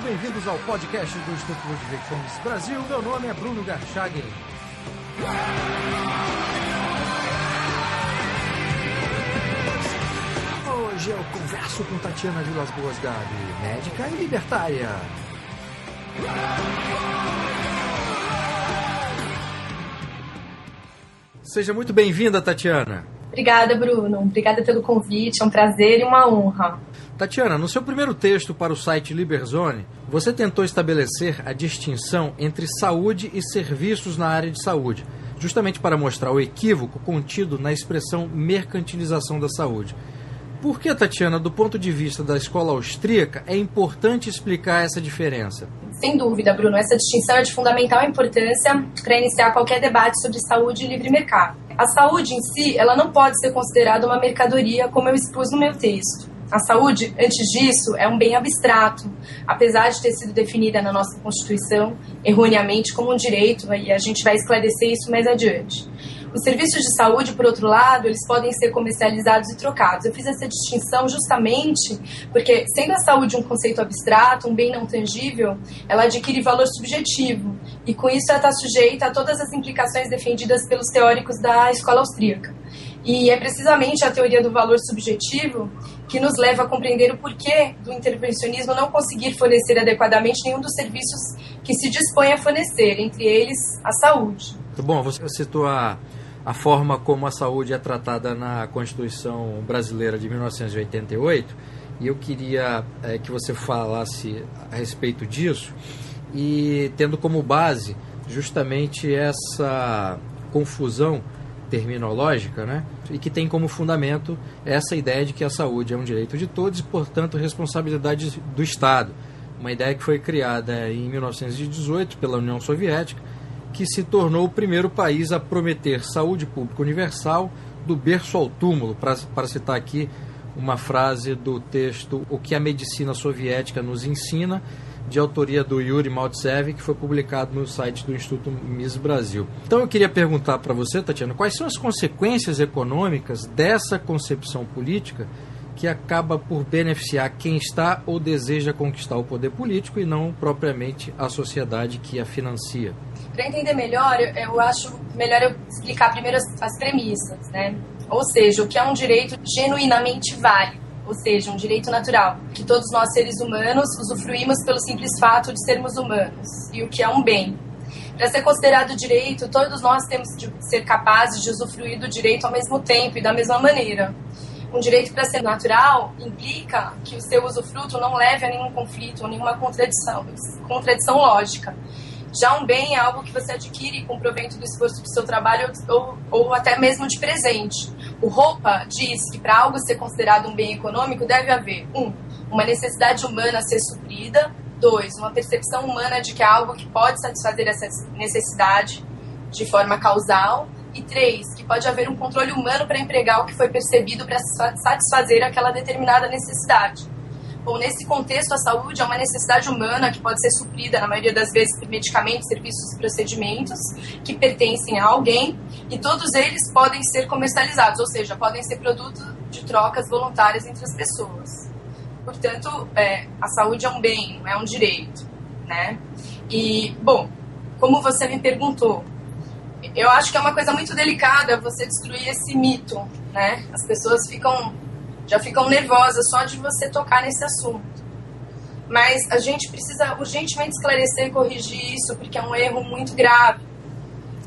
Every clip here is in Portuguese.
bem-vindos ao podcast do Instituto Ludwig Fomes Brasil. Meu nome é Bruno Garchagin. Hoje eu converso com Tatiana Vilas Boas Gabi, médica e libertária. Seja muito bem-vinda, Tatiana. Obrigada, Bruno. Obrigada pelo convite. É um prazer e uma honra. Tatiana, no seu primeiro texto para o site Liberzone, você tentou estabelecer a distinção entre saúde e serviços na área de saúde, justamente para mostrar o equívoco contido na expressão mercantilização da saúde. Por que, Tatiana, do ponto de vista da escola austríaca, é importante explicar essa diferença? Sem dúvida, Bruno. Essa distinção é de fundamental importância para iniciar qualquer debate sobre saúde e livre mercado. A saúde em si, ela não pode ser considerada uma mercadoria, como eu expus no meu texto. A saúde, antes disso, é um bem abstrato, apesar de ter sido definida na nossa Constituição erroneamente como um direito, e a gente vai esclarecer isso mais adiante. Os serviços de saúde, por outro lado, eles podem ser comercializados e trocados. Eu fiz essa distinção justamente porque, sendo a saúde um conceito abstrato, um bem não tangível, ela adquire valor subjetivo, e com isso ela está sujeita a todas as implicações defendidas pelos teóricos da escola austríaca. E é precisamente a teoria do valor subjetivo que nos leva a compreender o porquê do intervencionismo não conseguir fornecer adequadamente nenhum dos serviços que se dispõe a fornecer, entre eles a saúde. Bom, você citou a forma como a saúde é tratada na Constituição Brasileira de 1988, e eu queria que você falasse a respeito disso, e tendo como base justamente essa confusão terminológica, né? E que tem como fundamento essa ideia de que a saúde é um direito de todos e, portanto, responsabilidade do Estado. Uma ideia que foi criada em 1918 pela União Soviética, que se tornou o primeiro país a prometer saúde pública universal do berço ao túmulo, para citar aqui uma frase do texto O que a Medicina Soviética nos ensina, de autoria do Yuri Maltsev, que foi publicado no site do Instituto Mises Brasil. Então eu queria perguntar para você, Tatiana, quais são as consequências econômicas dessa concepção política que acaba por beneficiar quem está ou deseja conquistar o poder político e não propriamente a sociedade que a financia? Para entender melhor, eu acho melhor eu explicar primeiro as premissas, né? Ou seja, o que é um direito genuinamente válido, ou seja, um direito natural, que todos nós seres humanos usufruímos pelo simples fato de sermos humanos, e o que é um bem. Para ser considerado direito, todos nós temos de ser capazes de usufruir do direito ao mesmo tempo e da mesma maneira. Um direito, para ser natural, implica que o seu usufruto não leve a nenhum conflito ou nenhuma contradição lógica. Já um bem é algo que você adquire com provento do esforço do seu trabalho ou até mesmo de presente. O Roupa diz que para algo ser considerado um bem econômico deve haver 1. Uma necessidade humana a ser suprida, 2. Uma percepção humana de que há algo que pode satisfazer essa necessidade de forma causal, e 3. Que pode haver um controle humano para empregar o que foi percebido para satisfazer aquela determinada necessidade. Bom, nesse contexto, a saúde é uma necessidade humana que pode ser suprida, na maioria das vezes, por medicamentos, serviços e procedimentos que pertencem a alguém, e todos eles podem ser comercializados, ou seja, podem ser produto de trocas voluntárias entre as pessoas. Portanto, a saúde é um bem, não é um direito, né? E, bom, como você me perguntou, eu acho que é uma coisa muito delicada você destruir esse mito, né? As pessoas já ficam nervosas só de você tocar nesse assunto. Mas a gente precisa urgentemente esclarecer e corrigir isso, porque é um erro muito grave.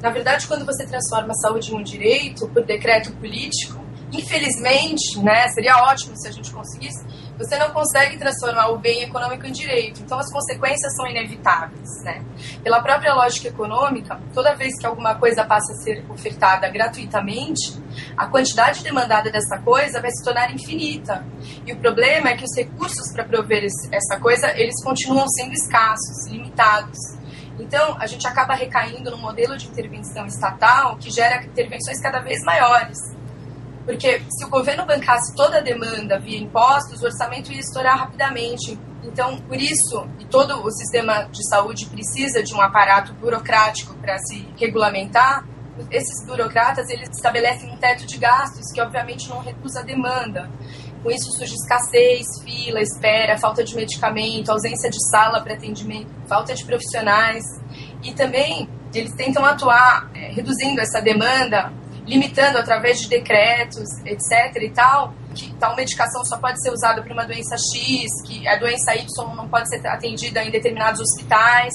Na verdade, quando você transforma a saúde em um direito por decreto político, infelizmente, né, seria ótimo se a gente conseguisse, você não consegue transformar o bem econômico em direito. Então, as consequências são inevitáveis, né? Pela própria lógica econômica, toda vez que alguma coisa passa a ser ofertada gratuitamente, a quantidade demandada dessa coisa vai se tornar infinita. E o problema é que os recursos para prover essa coisa, eles continuam sendo escassos, limitados. Então, a gente acaba recaindo num modelo de intervenção estatal que gera intervenções cada vez maiores. Porque se o governo bancasse toda a demanda via impostos, o orçamento ia estourar rapidamente. Então, por isso, e todo o sistema de saúde precisa de um aparato burocrático para se regulamentar, esses burocratas eles estabelecem um teto de gastos que, obviamente, não reduz a demanda. Com isso surge escassez, fila, espera, falta de medicamento, ausência de sala para atendimento, falta de profissionais. E também eles tentam atuar reduzindo essa demanda, limitando através de decretos, etc. e tal, que tal medicação só pode ser usada para uma doença X, que a doença Y não pode ser atendida em determinados hospitais,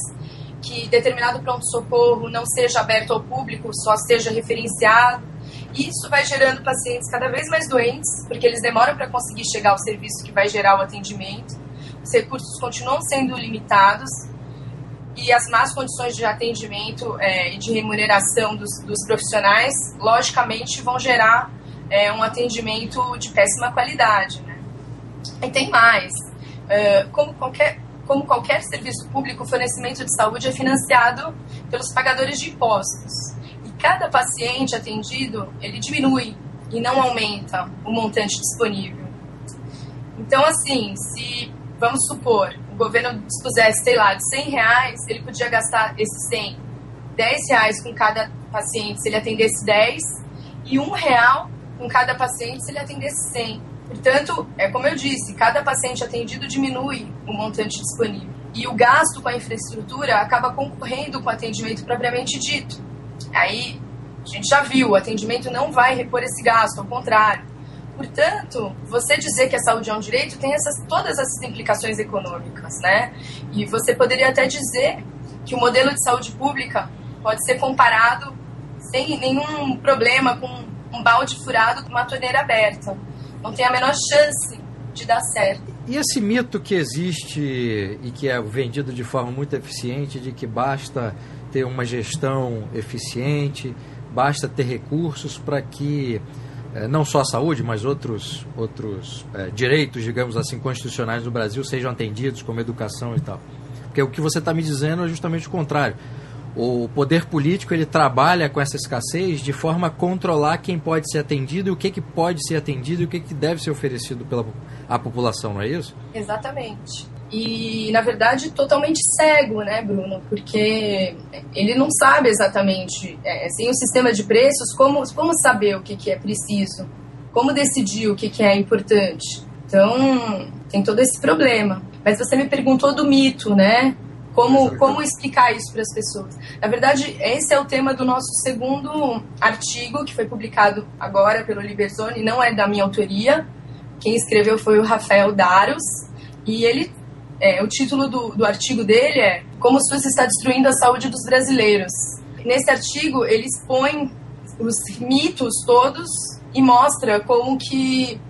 que determinado pronto-socorro não seja aberto ao público, só seja referenciado. Isso vai gerando pacientes cada vez mais doentes, porque eles demoram para conseguir chegar ao serviço que vai gerar o atendimento. Os recursos continuam sendo limitados e as más condições de atendimento e de remuneração dos profissionais, logicamente, vão gerar um atendimento de péssima qualidade, né? E tem mais. Como qualquer serviço público, o fornecimento de saúde é financiado pelos pagadores de impostos. Cada paciente atendido, ele diminui e não aumenta o montante disponível. Então, assim, se, vamos supor, o governo dispusesse, sei lá, de R$100, ele podia gastar esses 100, R$10 com cada paciente se ele atendesse 10 e R$1 com cada paciente se ele atendesse 100. Portanto, como eu disse, cada paciente atendido diminui o montante disponível. E o gasto com a infraestrutura acaba concorrendo com o atendimento propriamente dito. Aí, a gente já viu, o atendimento não vai repor esse gasto, ao contrário. Portanto, você dizer que a saúde é um direito tem todas essas implicações econômicas, né? E você poderia até dizer que o modelo de saúde pública pode ser comparado sem nenhum problema com um balde furado com uma torneira aberta. Não tem a menor chance de dar certo. E esse mito que existe e que é vendido de forma muito eficiente de que basta ter uma gestão eficiente, basta ter recursos para que não só a saúde, mas outros direitos, digamos assim, constitucionais do Brasil sejam atendidos, como educação e tal. Porque o que você está me dizendo é justamente o contrário. O poder político ele trabalha com essa escassez de forma a controlar quem pode ser atendido e o que pode ser atendido e o que deve ser oferecido pela a população, não é isso? Exatamente. E, na verdade, totalmente cego, né, Bruno? Porque ele não sabe exatamente, sem o sistema de preços, como saber o que é preciso, como decidir o que é importante. Então, tem todo esse problema. Mas você me perguntou do mito, né? Como explicar isso para as pessoas? Na verdade, esse é o tema do nosso segundo artigo, que foi publicado agora pelo Liberzoni, não é da minha autoria. Quem escreveu foi o Rafael Daros, e o título do artigo dele é Como o SUS está destruindo a saúde dos brasileiros. Nesse artigo, ele expõe os mitos todos e mostra como que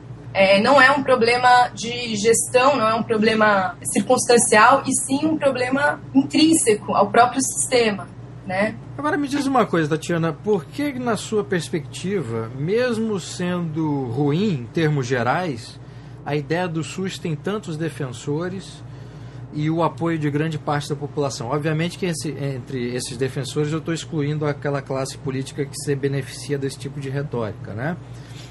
não é um problema de gestão, não é um problema circunstancial, e sim um problema intrínseco ao próprio sistema, né? Agora me diz uma coisa, Tatiana, por que, na sua perspectiva, mesmo sendo ruim em termos gerais, a ideia do SUS tem tantos defensores e o apoio de grande parte da população? Obviamente que entre esses defensores eu estou excluindo aquela classe política que se beneficia desse tipo de retórica, né?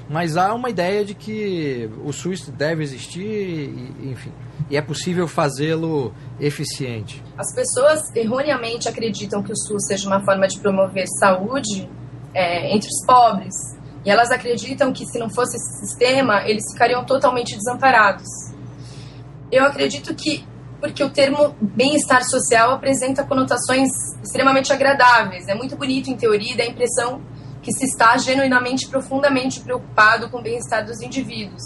Mas há uma ideia de que o SUS deve existir, enfim, e é possível fazê-lo eficiente. As pessoas erroneamente acreditam que o SUS seja uma forma de promover saúde entre os pobres. E elas acreditam que se não fosse esse sistema, eles ficariam totalmente desamparados. Eu acredito que porque o termo bem-estar social apresenta conotações extremamente agradáveis. É muito bonito em teoria e dá a impressão que se está genuinamente, profundamente preocupado com o bem-estar dos indivíduos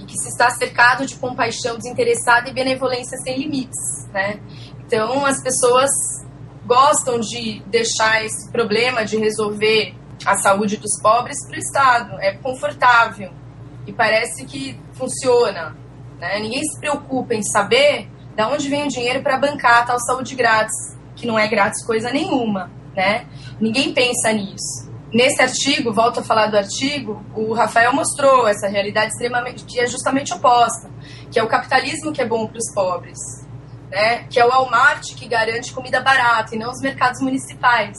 e que se está cercado de compaixão desinteressada e benevolência sem limites, né? Então, as pessoas gostam de deixar esse problema de resolver a saúde dos pobres para o Estado. É confortável e parece que funciona, né? Ninguém se preocupa em saber de onde vem o dinheiro para bancar a tal saúde grátis, que não é grátis coisa nenhuma, né? Ninguém pensa nisso. Nesse artigo, volto a falar do artigo, o Rafael mostrou essa realidade extremamente, que é justamente oposta, que é o capitalismo que é bom para os pobres, né? Que é o Walmart que garante comida barata e não os mercados municipais.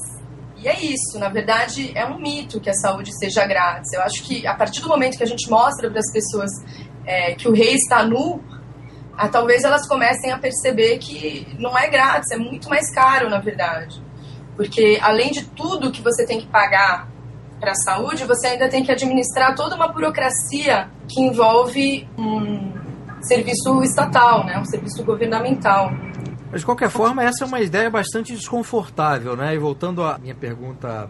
E é isso, na verdade, é um mito que a saúde seja grátis. Eu acho que a partir do momento que a gente mostra para as pessoas que o rei está nu, talvez elas comecem a perceber que não é grátis, é muito mais caro, na verdade. Porque além de tudo que você tem que pagar para a saúde, você ainda tem que administrar toda uma burocracia que envolve um serviço estatal, né? Um serviço governamental. Mas, de qualquer forma, essa é uma ideia bastante desconfortável, né? E voltando à minha pergunta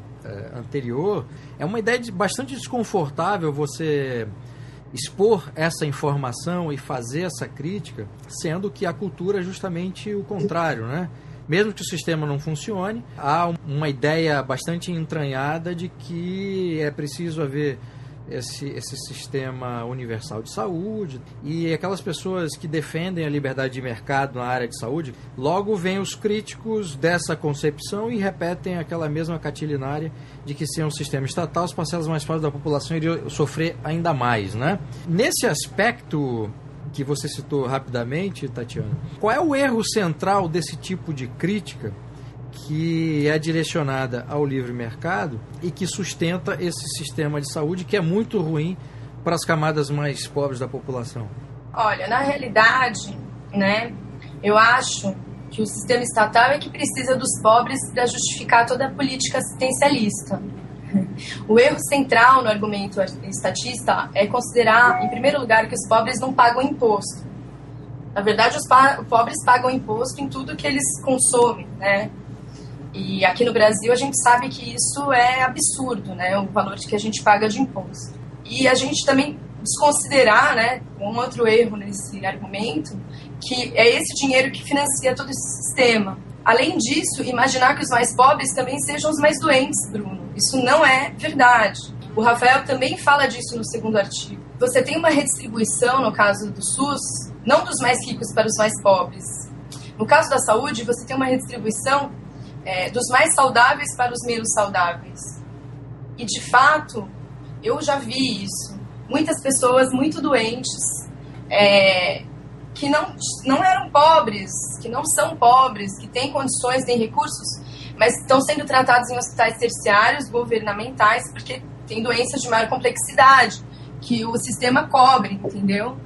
anterior, é uma ideia bastante desconfortável você expor essa informação e fazer essa crítica, sendo que a cultura é justamente o contrário, né? Mesmo que o sistema não funcione, há uma ideia bastante entranhada de que é preciso haver esse sistema universal de saúde, e aquelas pessoas que defendem a liberdade de mercado na área de saúde, logo vêm os críticos dessa concepção e repetem aquela mesma catilinária de que sem um sistema estatal as parcelas mais pobres da população iriam sofrer ainda mais, né? Nesse aspecto que você citou rapidamente, Tatiana, qual é o erro central desse tipo de crítica que é direcionada ao livre mercado e que sustenta esse sistema de saúde que é muito ruim para as camadas mais pobres da população? Olha, na realidade, né, eu acho que o sistema estatal é que precisa dos pobres para justificar toda a política assistencialista. O erro central no argumento estatista é considerar, em primeiro lugar, que os pobres não pagam imposto. Na verdade, os pobres pagam imposto em tudo que eles consomem, né? E aqui no Brasil a gente sabe que isso é absurdo, né? O valor que a gente paga de imposto. E a gente também desconsiderar, né, um outro erro nesse argumento, que é esse dinheiro que financia todo esse sistema. Além disso, imaginar que os mais pobres também sejam os mais doentes, Bruno. Isso não é verdade. O Rafael também fala disso no segundo artigo. Você tem uma redistribuição, no caso do SUS, não dos mais ricos para os mais pobres. No caso da saúde, você tem uma redistribuição dos mais saudáveis para os menos saudáveis. E, de fato, eu já vi isso. Muitas pessoas muito doentes, que não eram pobres, que não são pobres, que têm condições, têm recursos, mas estão sendo tratados em hospitais terciários, governamentais, porque tem doenças de maior complexidade, que o sistema cobre, entendeu?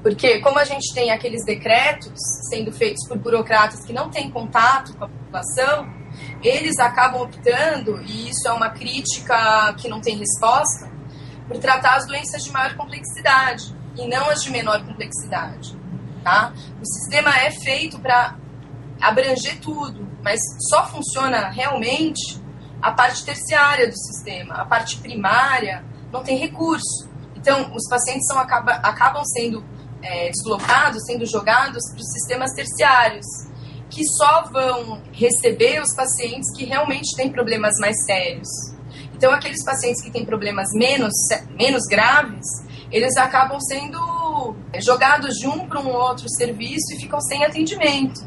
Porque como a gente tem aqueles decretos sendo feitos por burocratas que não têm contato com a população, eles acabam optando, e isso é uma crítica que não tem resposta, por tratar as doenças de maior complexidade e não as de menor complexidade. Tá? O sistema é feito para abranger tudo, mas só funciona realmente a parte terciária do sistema. A parte primária não tem recurso. Então, os pacientes acabam sendo deslocados, sendo jogados para os sistemas terciários, que só vão receber os pacientes que realmente têm problemas mais sérios. Então, aqueles pacientes que têm problemas menos graves, eles acabam sendo jogados de um para um outro serviço e ficam sem atendimento,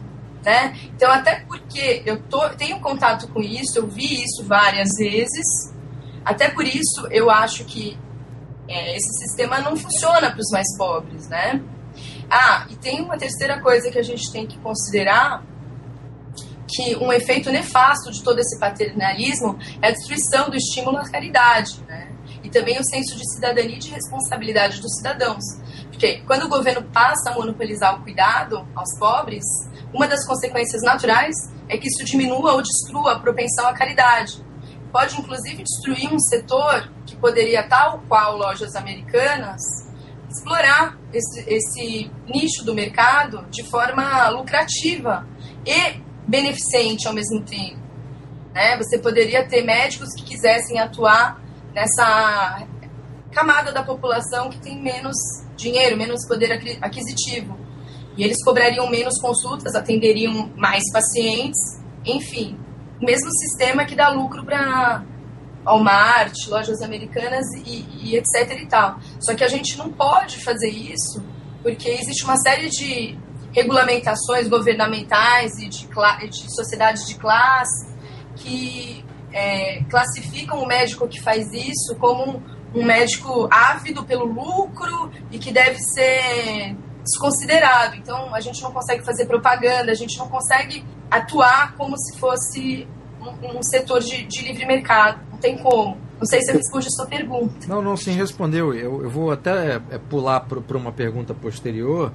né? Então, até porque eu tenho contato com isso, eu vi isso várias vezes, até por isso eu acho que esse sistema não funciona para os mais pobres, né? E tem uma terceira coisa que a gente tem que considerar, que um efeito nefasto de todo esse paternalismo é a destruição do estímulo à caridade, né? E também o senso de cidadania e de responsabilidade dos cidadãos. Porque quando o governo passa a monopolizar o cuidado aos pobres, uma das consequências naturais é que isso diminua ou destrua a propensão à caridade. Pode, inclusive, destruir um setor que poderia, tal qual lojas americanas, explorar esse nicho do mercado de forma lucrativa e beneficente ao mesmo tempo, né? Você poderia ter médicos que quisessem atuar nessa camada da população que tem menos dinheiro, menos poder aquisitivo. E eles cobrariam menos consultas, atenderiam mais pacientes, enfim. O mesmo sistema que dá lucro para Walmart, lojas americanas e etc e tal. Só que a gente não pode fazer isso porque existe uma série de regulamentações governamentais e de sociedades de classe que classificam o médico que faz isso como um médico ávido pelo lucro e que deve ser desconsiderado. Então, a gente não consegue fazer propaganda, a gente não consegue atuar como se fosse um setor de livre mercado. Não tem como. Não sei se eu respondi a sua pergunta. Não, sim, respondeu. Eu vou até pular para uma pergunta posterior,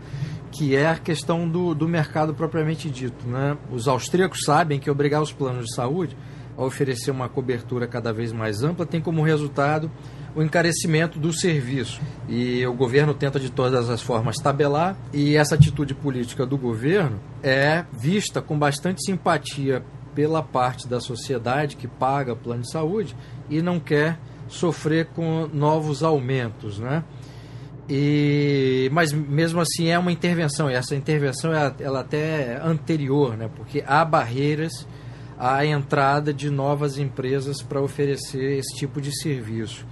que é a questão do mercado propriamente dito, né? Os austríacos sabem que obrigar os planos de saúde a oferecer uma cobertura cada vez mais ampla, tem como resultado o encarecimento do serviço. E o governo tenta de todas as formas tabelar, e essa atitude política do governo é vista com bastante simpatia pela parte da sociedade que paga plano de saúde e não quer sofrer com novos aumentos, né? Mas mesmo assim é uma intervenção, e essa intervenção ela até é anterior, né? Porque há barreiras à entrada de novas empresas para oferecer esse tipo de serviço.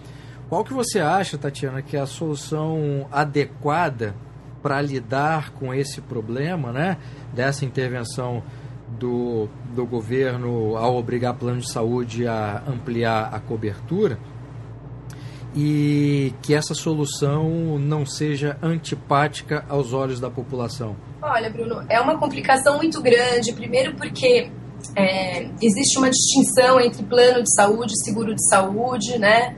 Qual que você acha, Tatiana, que é a solução adequada para lidar com esse problema, né? Dessa intervenção do governo ao obrigar plano de saúde a ampliar a cobertura, e que essa solução não seja antipática aos olhos da população? Olha, Bruno, é uma complicação muito grande, primeiro porque existe uma distinção entre plano de saúde e seguro de saúde, né?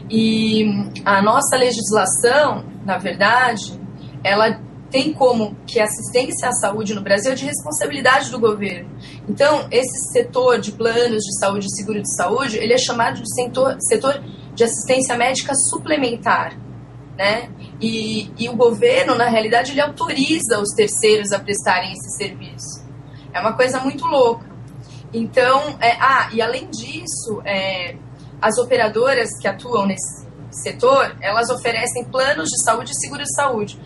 E a nossa legislação, na verdade, ela tem como que a assistência à saúde no Brasil é de responsabilidade do governo. Então, esse setor de planos de saúde e seguro de saúde, ele é chamado de setor de assistência médica suplementar, né? E o governo, na realidade, ele autoriza os terceiros a prestarem esse serviço. É uma coisa muito louca. Então, e além disso, as operadoras que atuam nesse setor, elas oferecem planos de saúde e seguro de saúde.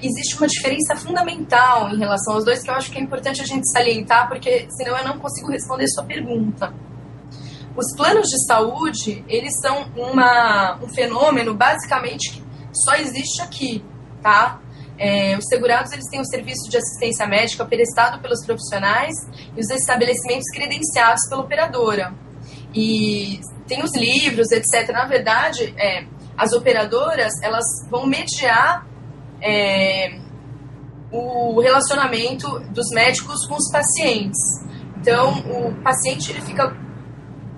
Existe uma diferença fundamental em relação aos dois, que eu acho que é importante a gente salientar, porque senão eu não consigo responder sua pergunta. Os planos de saúde, eles são um fenômeno, basicamente, que só existe aqui, tá? Os segurados, eles têm um serviço de assistência médica prestado pelos profissionais e os estabelecimentos credenciados pela operadora. E tem os livros, etc. Na verdade, as operadoras, elas vão mediar o relacionamento dos médicos com os pacientes. Então, o paciente, ele fica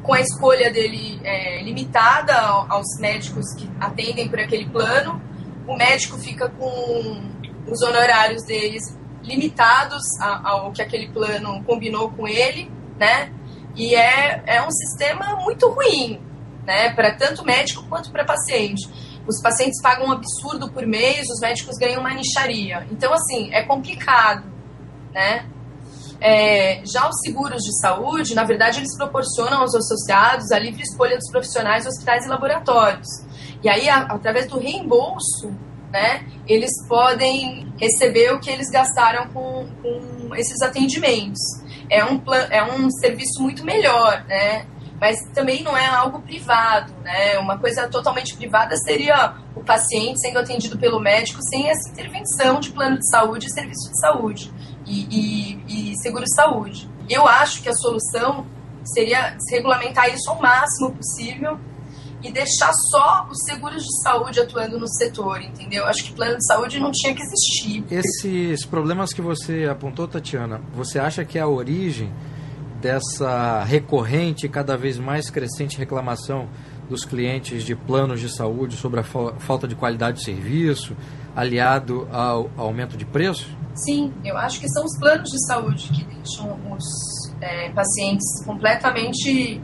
com a escolha dele limitada aos médicos que atendem por aquele plano. O médico fica com os honorários deles limitados ao que aquele plano combinou com ele, né? E é um sistema muito ruim, né? Para tanto médico quanto para paciente. Os pacientes pagam um absurdo por mês, os médicos ganham uma mixaria. Então, assim, é complicado, né? Já os seguros de saúde, na verdade, eles proporcionam aos associados a livre escolha dos profissionais, hospitais e laboratórios. E aí, através do reembolso, né, eles podem receber o que eles gastaram com esses atendimentos. É um serviço muito melhor, né? Mas também não é algo privado, né? Uma coisa totalmente privada seria o paciente sendo atendido pelo médico sem essa intervenção de plano de saúde e serviço de saúde e seguro de saúde. Eu acho que a solução seria regulamentar isso ao máximo possível e deixar só os seguros de saúde atuando no setor, entendeu? Acho que plano de saúde não tinha que existir. Esses problemas que você apontou, Tatiana, você acha que a origem dessa recorrente e cada vez mais crescente reclamação dos clientes de planos de saúde sobre a falta de qualidade de serviço, aliado ao aumento de preço? Sim, eu acho que são os planos de saúde que deixam os pacientes completamente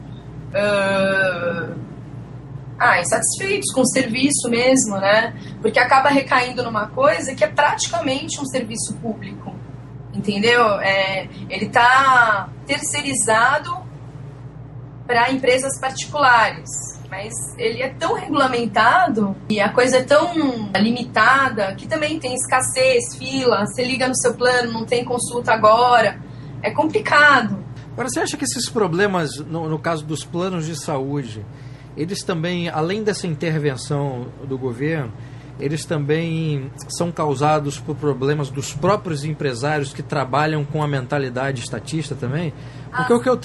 insatisfeitos com o serviço mesmo, né? Porque acaba recaindo numa coisa que é praticamente um serviço público. Entendeu? Ele está terceirizado para empresas particulares, mas ele é tão regulamentado e a coisa é tão limitada que também tem escassez, fila, você liga no seu plano, não tem consulta agora, é complicado. Agora, você acha que esses problemas, no caso dos planos de saúde, eles também, além dessa intervenção do governo, eles também são causados por problemas dos próprios empresários que trabalham com a mentalidade estatista também? Porque o que eu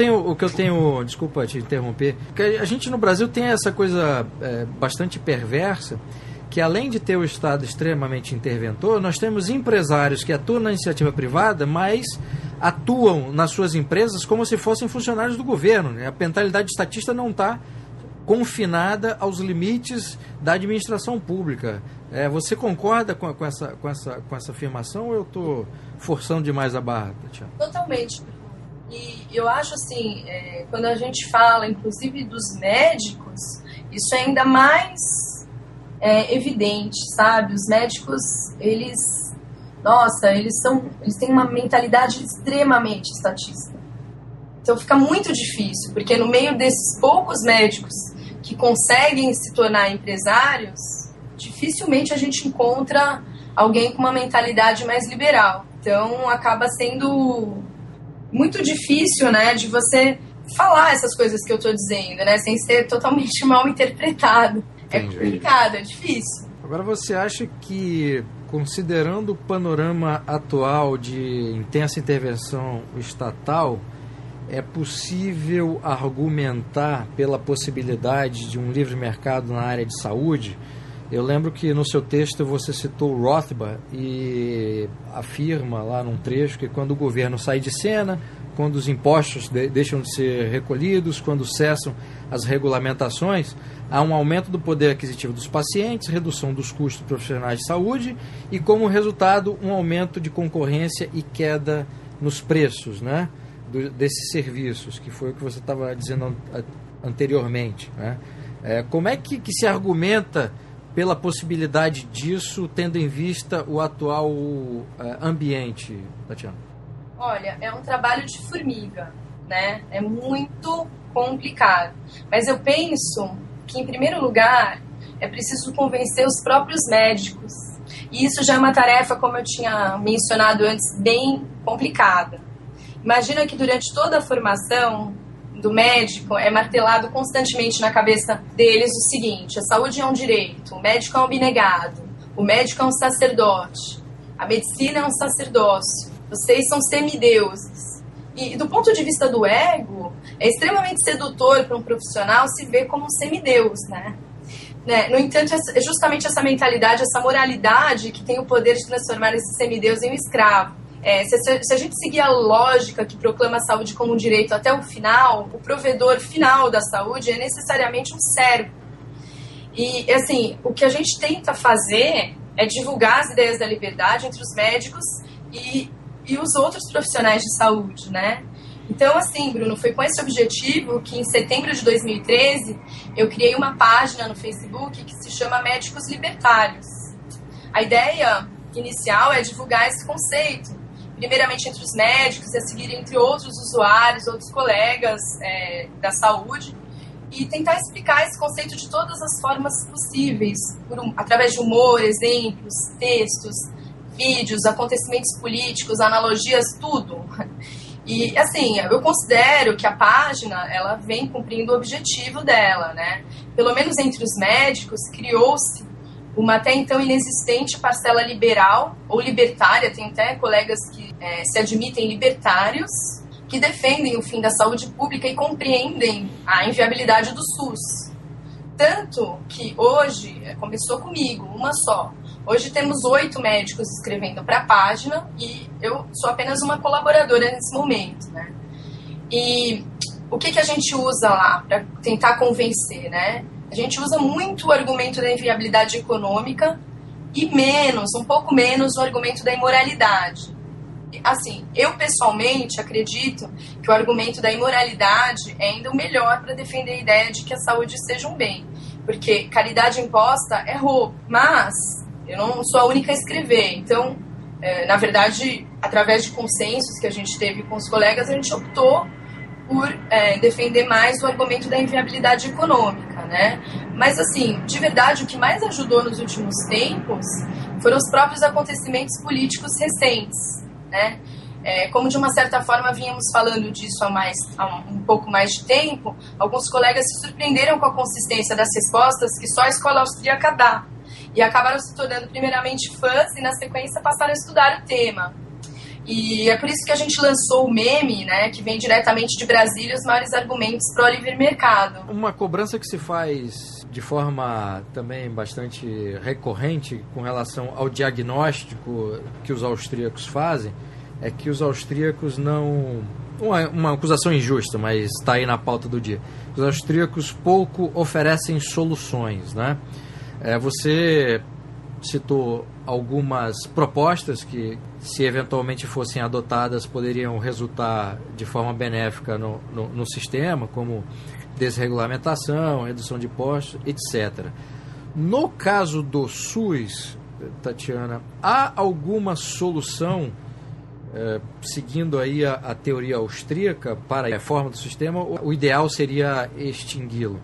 tenho, desculpa te interromper, porque a gente no Brasil tem essa coisa bastante perversa, que além de ter o Estado extremamente interventor, nós temos empresários que atuam na iniciativa privada, mas atuam nas suas empresas como se fossem funcionários do governo, né? A mentalidade estatista não está confinada aos limites da administração pública. Você concorda com essa afirmação ou eu estou forçando demais a barra, Tatiana? Totalmente. E eu acho assim, quando a gente fala, inclusive, dos médicos, isso é ainda mais evidente, sabe? Os médicos, eles têm uma mentalidade extremamente estatista. Então fica muito difícil, porque no meio desses poucos médicos que conseguem se tornar empresários, dificilmente a gente encontra alguém com uma mentalidade mais liberal. Então acaba sendo muito difícil, né, de você falar essas coisas que eu estou dizendo, né, sem ser totalmente mal interpretado. Entendi. É complicado, é difícil. Agora, você acha que, considerando o panorama atual de intensa intervenção estatal, é possível argumentar pela possibilidade de um livre mercado na área de saúde? Eu lembro que no seu texto você citou o Rothbard e afirma lá num trecho que quando o governo sai de cena, quando os impostos deixam de ser recolhidos, quando cessam as regulamentações, há um aumento do poder aquisitivo dos pacientes, redução dos custos profissionais de saúde e, como resultado, um aumento de concorrência e queda nos preços, né, desses serviços, que foi o que você estava dizendo anteriormente, né? Como é que se argumenta pela possibilidade disso, tendo em vista o atual ambiente, Tatiana? Olha, é um trabalho de formiga, né? É muito complicado. Mas eu penso que, em primeiro lugar, é preciso convencer os próprios médicos. E isso já é uma tarefa, como eu tinha mencionado antes, bem complicada. Imagina que durante toda a formação do médico é martelado constantemente na cabeça deles o seguinte: a saúde é um direito, o médico é um abnegado, o médico é um sacerdote, a medicina é um sacerdócio, vocês são semideuses. E do ponto de vista do ego, é extremamente sedutor para um profissional se ver como um semideus, né? No entanto, é justamente essa mentalidade, essa moralidade que tem o poder de transformar esse semideus em um escravo. Se a gente seguir a lógica que proclama a saúde como um direito até o final, o provedor final da saúde é necessariamente um cérebro. E, assim, o que a gente tenta fazer é divulgar as ideias da liberdade entre os médicos e os outros profissionais de saúde, né? Então, assim, Bruno, foi com esse objetivo que em setembro de 2013 eu criei uma página no Facebook que se chama Médicos Libertários. A ideia inicial é divulgar esse conceito, primeiramente entre os médicos e a seguir entre outros usuários, outros colegas da saúde, e tentar explicar esse conceito de todas as formas possíveis, através de humor, exemplos, textos, vídeos, acontecimentos políticos, analogias, tudo. E, assim, eu considero que a página, ela vem cumprindo o objetivo dela, né? Pelo menos entre os médicos, criou-se uma até então inexistente parcela liberal ou libertária, tem até colegas que se admitem libertários, que defendem o fim da saúde pública e compreendem a inviabilidade do SUS. Tanto que hoje, começou comigo, uma só. Hoje temos 8 médicos escrevendo para a página e eu sou apenas uma colaboradora nesse momento, né? E o que a gente usa lá para tentar convencer, né? A gente usa muito o argumento da inviabilidade econômica e um pouco menos, o argumento da imoralidade. Assim, eu pessoalmente acredito que o argumento da imoralidade é ainda o melhor para defender a ideia de que a saúde seja um bem. Porque caridade imposta é roubo, mas eu não sou a única a escrever. Então, na verdade, através de consensos que a gente teve com os colegas, a gente optou por defender mais o argumento da inviabilidade econômica, né? Mas, assim, de verdade, o que mais ajudou nos últimos tempos foram os próprios acontecimentos políticos recentes, né? Como de uma certa forma vínhamos falando disso há um pouco mais de tempo, alguns colegas se surpreenderam com a consistência das respostas que só a escola austríaca dá e acabaram se tornando primeiramente fãs e na sequência passaram a estudar o tema. E é por isso que a gente lançou o meme, né, que vem diretamente de Brasília, os maiores argumentos para o livre mercado. Uma cobrança que se faz de forma também bastante recorrente com relação ao diagnóstico que os austríacos fazem é que os austríacos não... Uma acusação injusta, mas está aí na pauta do dia. Os austríacos pouco oferecem soluções, né? Você citou algumas propostas que se eventualmente fossem adotadas, poderiam resultar de forma benéfica no sistema, como desregulamentação, redução de impostos, etc. No caso do SUS, Tatiana, há alguma solução, seguindo aí a teoria austríaca, para a reforma do sistema? O ideal seria extingui-lo?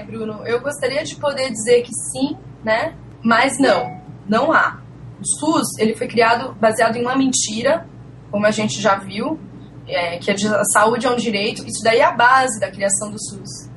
Bruno, eu gostaria de poder dizer que sim, né? Mas não há. O SUS, ele foi criado baseado em uma mentira, como a gente já viu, que a saúde é um direito. Isso daí é a base da criação do SUS.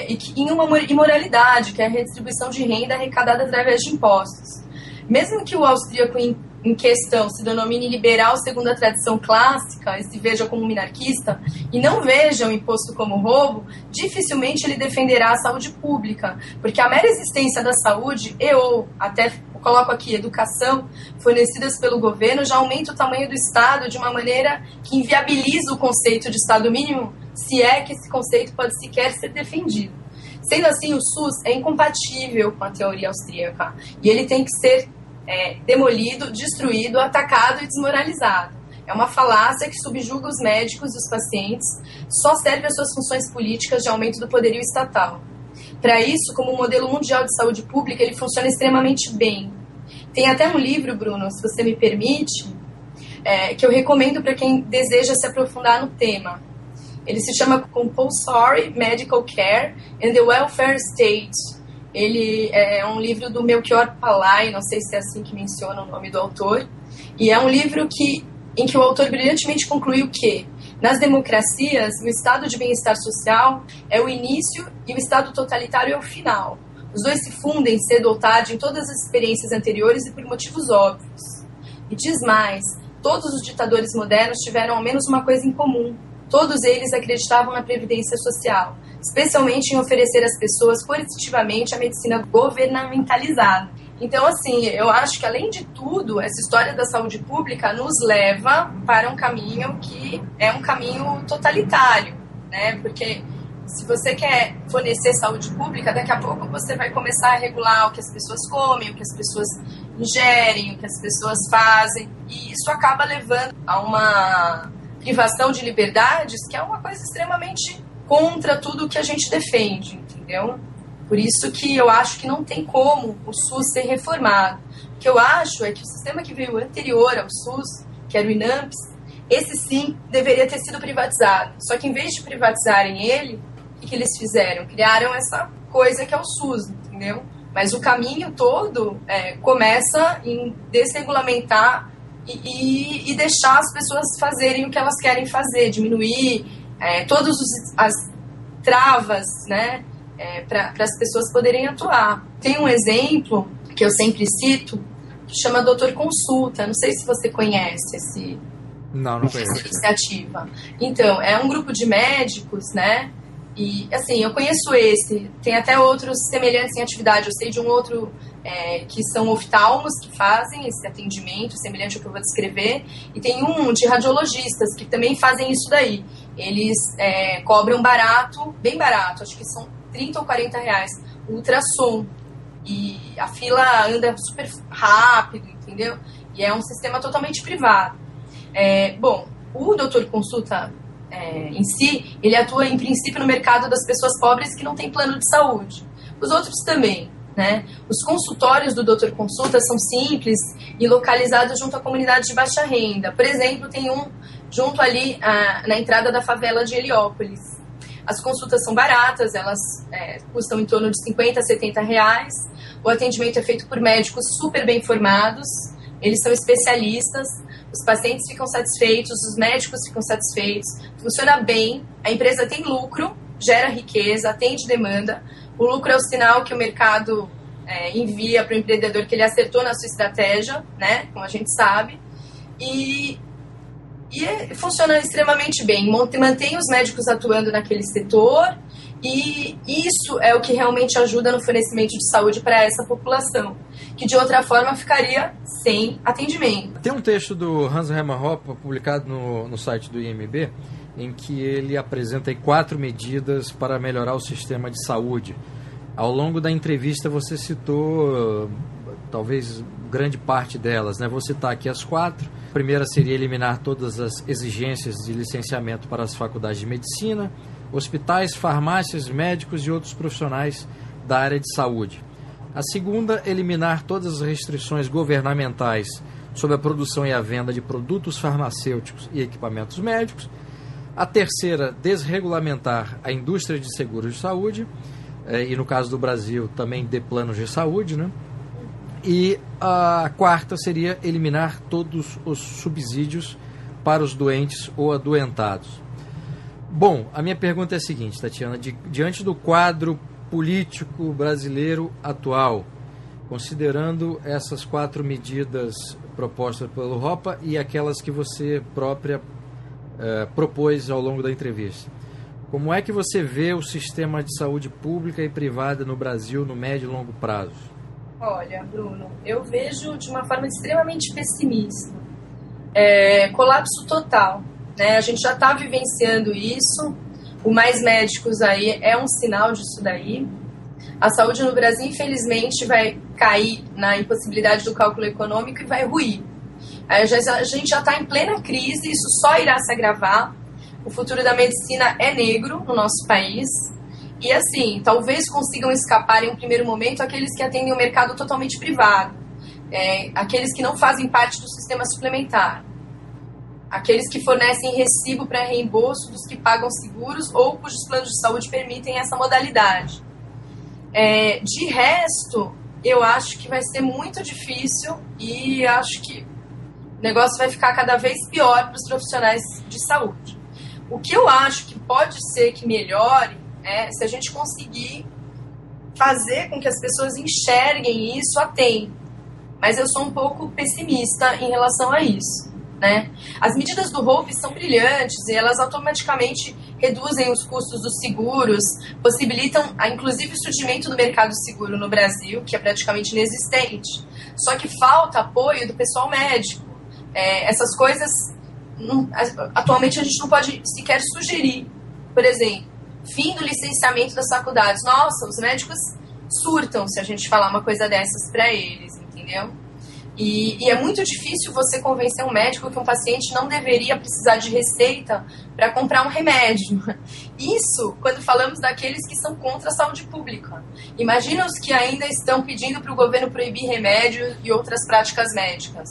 E que, em uma imoralidade, que é a redistribuição de renda arrecadada através de impostos. Mesmo que o austríaco em questão se denomine liberal segundo a tradição clássica e se veja como minarquista e não veja o imposto como roubo, dificilmente ele defenderá a saúde pública, porque a mera existência da saúde ou até coloco aqui educação fornecidas pelo governo já aumenta o tamanho do Estado de uma maneira que inviabiliza o conceito de Estado mínimo, se é que esse conceito pode sequer ser defendido. Sendo assim, o SUS é incompatível com a teoria austríaca e ele tem que ser demolido, destruído, atacado e desmoralizado. É uma falácia que subjuga os médicos e os pacientes, só serve às suas funções políticas de aumento do poderio estatal. Para isso, como modelo mundial de saúde pública, ele funciona extremamente bem. Tem até um livro, Bruno, se você me permite, que eu recomendo para quem deseja se aprofundar no tema. Ele se chama Compulsory Medical Care and the Welfare State. Ele é um livro do Melchior Palay, não sei se é assim que menciona o nome do autor, e é um livro em que o autor brilhantemente concluiu que, nas democracias, o estado de bem-estar social é o início e o estado totalitário é o final. Os dois se fundem cedo ou tarde em todas as experiências anteriores e por motivos óbvios. E diz mais, todos os ditadores modernos tiveram ao menos uma coisa em comum. Todos eles acreditavam na previdência social, especialmente em oferecer às pessoas coercitivamente a medicina governamentalizada. Então, assim, eu acho que, além de tudo, essa história da saúde pública nos leva para um caminho que é um caminho totalitário, né? Porque se você quer fornecer saúde pública, daqui a pouco você vai começar a regular o que as pessoas comem, o que as pessoas ingerem, o que as pessoas fazem, e isso acaba levando a uma privação de liberdades, que é uma coisa extremamente contra tudo que a gente defende, entendeu? Por isso que eu acho que não tem como o SUS ser reformado. O que eu acho é que o sistema que veio anterior ao SUS, que era o INAMPS, esse sim deveria ter sido privatizado. Só que em vez de privatizarem ele, o que eles fizeram? Criaram essa coisa que é o SUS, entendeu? Mas o caminho todo começa em desregulamentar e deixar as pessoas fazerem o que elas querem fazer, diminuir todas as travas, né, para as pessoas poderem atuar. Tem um exemplo que eu sempre cito, que chama Doutor Consulta. Não sei se você conhece essa iniciativa. Então, é um grupo de médicos, né? E, assim, eu conheço esse. Tem até outros semelhantes em atividade. Eu sei de um outro que são oftalmos que fazem esse atendimento, semelhante ao que eu vou descrever. E tem um de radiologistas que também fazem isso daí. Eles cobram barato, bem barato, acho que são 30 ou 40 reais, o ultrassom. E a fila anda super rápido, entendeu? E é um sistema totalmente privado. Bom, o Doutor Consulta em si, ele atua em princípio no mercado das pessoas pobres que não têm plano de saúde. Os outros também, né? Os consultórios do Doutor Consulta são simples e localizados junto à comunidade de baixa renda. Por exemplo, tem um junto ali na entrada da favela de Heliópolis. As consultas são baratas, elas custam em torno de 50 a 70 reais. O atendimento é feito por médicos super bem formados, eles são especialistas, os pacientes ficam satisfeitos, os médicos ficam satisfeitos, funciona bem, a empresa tem lucro, gera riqueza, atende demanda. O lucro é o sinal que o mercado envia para o empreendedor que ele acertou na sua estratégia, né, como a gente sabe, e funciona extremamente bem, mantém os médicos atuando naquele setor, e isso é o que realmente ajuda no fornecimento de saúde para essa população, que de outra forma ficaria sem atendimento. Tem um texto do Hans Hermann Hoppe, publicado no site do IMB, em que ele apresenta aí 4 medidas para melhorar o sistema de saúde. Ao longo da entrevista você citou talvez grande parte delas, né? Vou citar aqui as 4. A primeira seria eliminar todas as exigências de licenciamento para as faculdades de medicina, hospitais, farmácias, médicos e outros profissionais da área de saúde. A segunda, eliminar todas as restrições governamentais sobre a produção e a venda de produtos farmacêuticos e equipamentos médicos. A terceira, desregulamentar a indústria de seguros de saúde, e no caso do Brasil também de planos de saúde, né? E a quarta seria eliminar todos os subsídios para os doentes ou adoentados. Bom, a minha pergunta é a seguinte, Tatiana, diante do quadro político brasileiro atual, considerando essas 4 medidas propostas pelo ROPA e aquelas que você própria propôs ao longo da entrevista, como é que você vê o sistema de saúde pública e privada no Brasil no médio e longo prazo? Olha, Bruno, eu vejo de uma forma extremamente pessimista. Colapso total, né? A gente já está vivenciando isso. O Mais Médicos aí é um sinal disso daí. A saúde no Brasil, infelizmente, vai cair na impossibilidade do cálculo econômico e vai ruir. A gente já está em plena crise, isso só irá se agravar. O futuro da medicina é negro no nosso país. E assim, talvez consigam escapar em um primeiro momento aqueles que atendem o mercado totalmente privado. Aqueles que não fazem parte do sistema suplementar. Aqueles que fornecem recibo para reembolso dos que pagam seguros ou cujos planos de saúde permitem essa modalidade. De resto, eu acho que vai ser muito difícil e acho que o negócio vai ficar cada vez pior para os profissionais de saúde. O que eu acho que pode ser que melhore é se a gente conseguir fazer com que as pessoas enxerguem isso a tempo. Mas eu sou um pouco pessimista em relação a isso, né? As medidas do ROPE são brilhantes e elas automaticamente reduzem os custos dos seguros, possibilitam, inclusive, o surgimento do mercado seguro no Brasil, que é praticamente inexistente. Só que falta apoio do pessoal médico. Essas coisas, atualmente, a gente não pode sequer sugerir. Por exemplo, fim do licenciamento das faculdades. Nossa, os médicos surtam se a gente falar uma coisa dessas para eles, entendeu? E é muito difícil você convencer um médico que um paciente não deveria precisar de receita para comprar um remédio. Isso quando falamos daqueles que são contra a saúde pública. Imagina os que ainda estão pedindo para o governo proibir remédio e outras práticas médicas.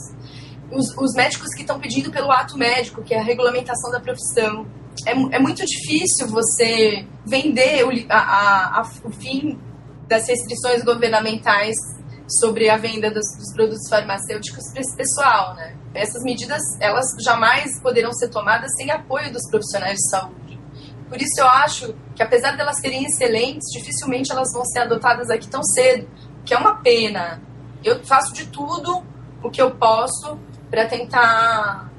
Os médicos que estão pedindo pelo ato médico, que é a regulamentação da profissão. É muito difícil você vender o fim das restrições governamentais sobre a venda dos produtos farmacêuticos para esse pessoal, né? Essas medidas, elas jamais poderão ser tomadas sem apoio dos profissionais de saúde. Por isso eu acho que, apesar de elas serem excelentes, dificilmente elas vão ser adotadas aqui tão cedo, que é uma pena. Eu faço de tudo o que eu posso para tentar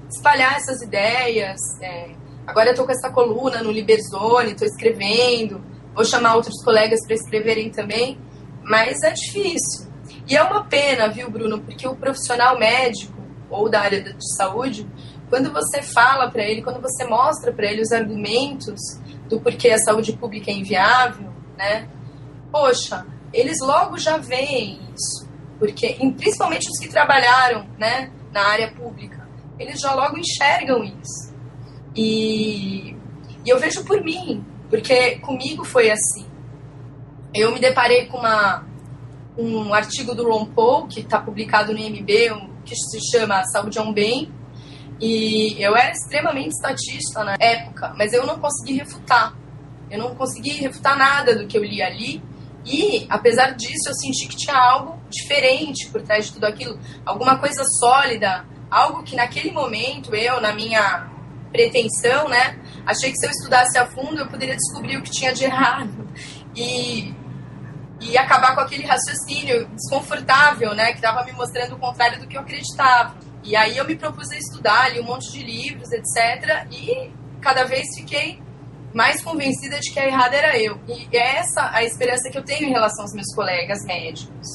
espalhar essas ideias. Agora eu estou com essa coluna no Liberzone, estou escrevendo, vou chamar outros colegas para escreverem também, mas é difícil. E é uma pena, viu, Bruno, porque o profissional médico ou da área de saúde, quando você fala para ele, quando você mostra para ele os argumentos do porquê a saúde pública é inviável, né? Poxa, eles logo já veem isso, porque principalmente os que trabalharam, né, na área pública, eles já logo enxergam isso. E eu vejo por mim, porque comigo foi assim. Eu me deparei com um artigo do Ron Paul, que está publicado no IMB, que se chama Saúde é um Bem, e eu era extremamente estatista na época, mas eu não consegui refutar. Eu não consegui refutar nada do que eu li ali, e, apesar disso, eu senti que tinha algo diferente por trás de tudo aquilo, alguma coisa sólida, algo que naquele momento eu, na minha pretensão, né, achei que se eu estudasse a fundo eu poderia descobrir o que tinha de errado e acabar com aquele raciocínio desconfortável, né, que estava me mostrando o contrário do que eu acreditava. E aí eu me propus a estudar, li um monte de livros, etc. E cada vez fiquei mais convencida de que a errada era eu. E é essa a esperança que eu tenho em relação aos meus colegas médicos.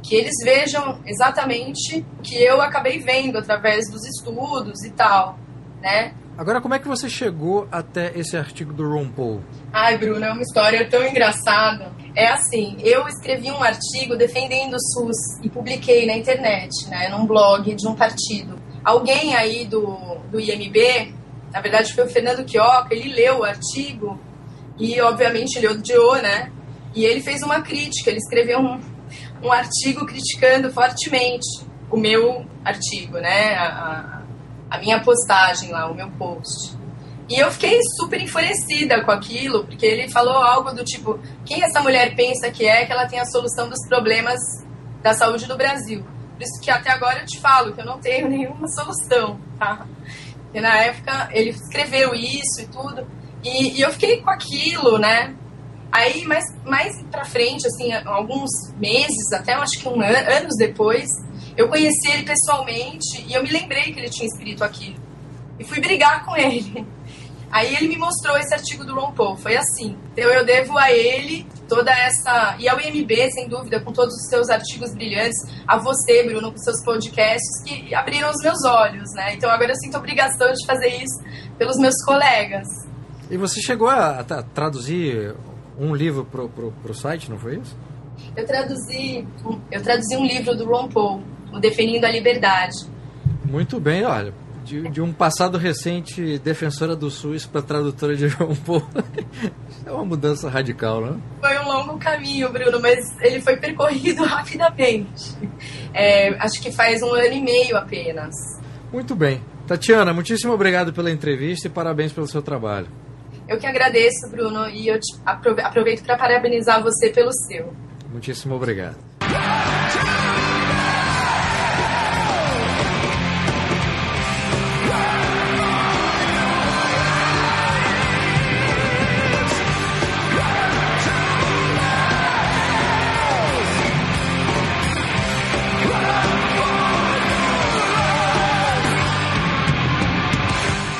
Que eles vejam exatamente o que eu acabei vendo através dos estudos e tal, né? Agora, como é que você chegou até esse artigo do Ron Paul? Ai, Bruno, é uma história tão engraçada. É assim, eu escrevi um artigo defendendo o SUS e publiquei na internet, né, num blog de um partido. Alguém aí do IMB, na verdade foi o Fernando Quioca, ele leu o artigo e, obviamente, ele odiou, né? E ele fez uma crítica, ele escreveu um artigo criticando fortemente o meu artigo, né? A minha postagem lá, o meu post. E eu fiquei super enfurecida com aquilo, porque ele falou algo do tipo, quem essa mulher pensa que ela tem a solução dos problemas da saúde do Brasil? Por isso que até agora eu te falo que eu não tenho nenhuma solução, tá? E na época ele escreveu isso e tudo, e eu fiquei com aquilo, né? Aí, mais pra frente, assim, alguns meses, até acho que anos depois, eu conheci ele pessoalmente e eu me lembrei que ele tinha escrito aquilo. E fui brigar com ele. Aí ele me mostrou esse artigo do Ron Paul, foi assim. Então eu devo a ele toda essa... E ao IMB, sem dúvida, com todos os seus artigos brilhantes, a você, Bruno, com seus podcasts, que abriram os meus olhos, né? Então agora eu sinto obrigação de fazer isso pelos meus colegas. E você chegou a traduzir um livro pro site, não foi isso? Eu traduzi um livro do Ron Paul, o Defendendo a Liberdade. Muito bem, olha, de um passado recente defensora do SUS para tradutora de Ron Paul. É uma mudança radical, né? Foi um longo caminho, Bruno, mas ele foi percorrido rapidamente. Acho que faz 1 ano e meio apenas. Muito bem. Tatiana, muitíssimo obrigado pela entrevista e parabéns pelo seu trabalho. Eu que agradeço, Bruno, e eu aproveito para parabenizar você pelo seu. Muitíssimo obrigado.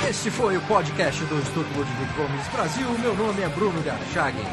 Este foi o podcast do Instituto Ludwig Gomes Brasil. Meu nome é Bruno Garchagen.